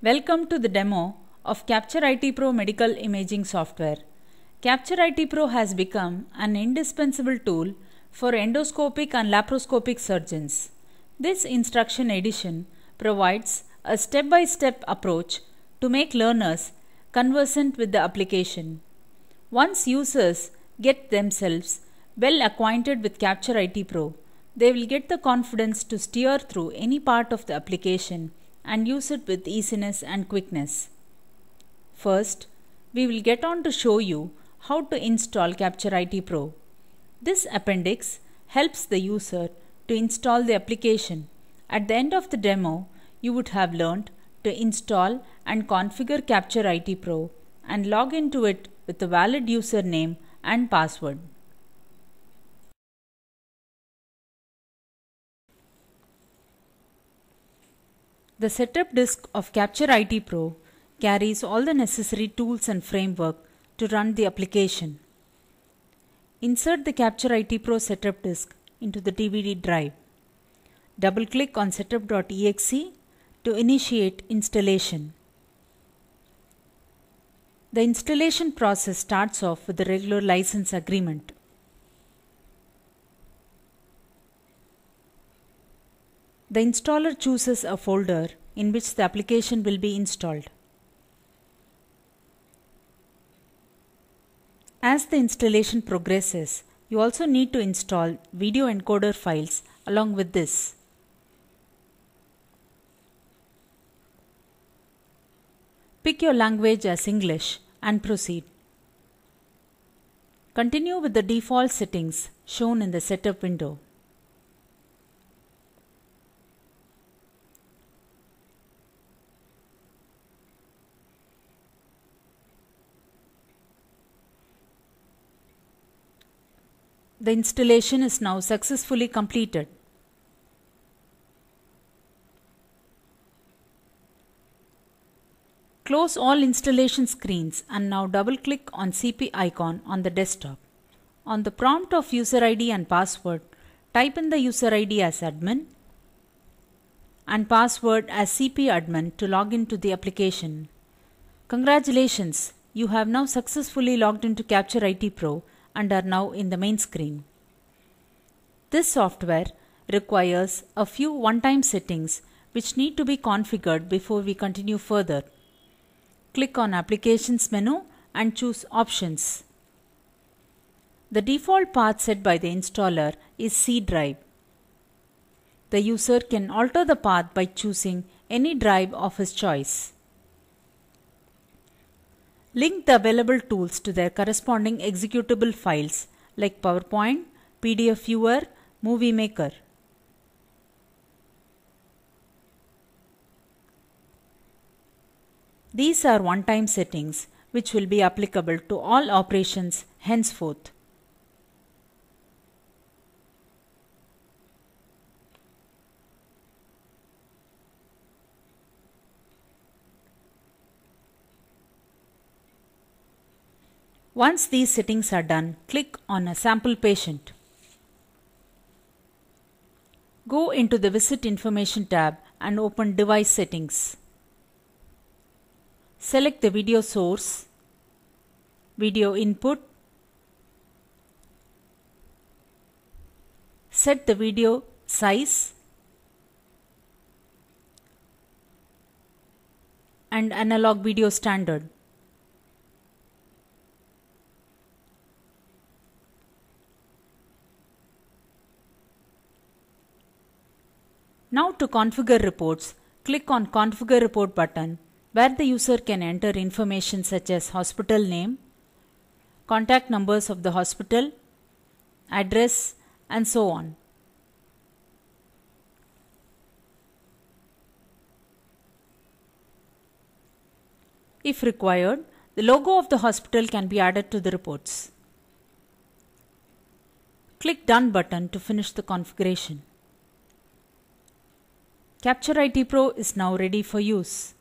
Welcome to the demo of Capture IT Pro medical imaging software. Capture IT Pro has become an indispensable tool for endoscopic and laparoscopic surgeons. This instruction edition provides a step-by-step approach to make learners conversant with the application. Once users get themselves well acquainted with Capture IT Pro, they will get the confidence to steer through any part of the application and use it with easiness and quickness. First, we will get on to show you how to install Capture IT Pro. This appendix helps the user to install the application. At the end of the demo, you would have learned to install and configure Capture IT Pro and log into it with a valid username and password. The setup disk of Capture IT Pro carries all the necessary tools and framework to run the application. Insert the Capture IT Pro setup disk into the DVD drive. Double-click on setup.exe to initiate installation. The installation process starts off with the regular license agreement. The installer chooses a folder in which the application will be installed. As the installation progresses, you also need to install video encoder files along with this. Pick your language as English and proceed. Continue with the default settings shown in the setup window. The installation is now successfully completed. Close all installation screens and now double-click on CP icon on the desktop. On the prompt of user ID and password, type in the user ID as admin and password as CP admin to log into the application. Congratulations! You have now successfully logged into Capture IT Pro and are now in the main screen. This software requires a few one-time settings which need to be configured before we continue further. Click on Applications menu and choose Options. The default path set by the installer is C drive. The user can alter the path by choosing any drive of his choice. Link the available tools to their corresponding executable files like PowerPoint, PDF Viewer, Movie Maker. These are one-time settings which will be applicable to all operations henceforth. Once these settings are done, click on a sample patient. Go into the Visit Information tab and open Device Settings. Select the video source, video input, set the video size and analog video standard. Now to configure reports, click on Configure Report button where the user can enter information such as hospital name, contact numbers of the hospital, address and so on. If required, the logo of the hospital can be added to the reports. Click Done button to finish the configuration. Capture IT Pro is now ready for use.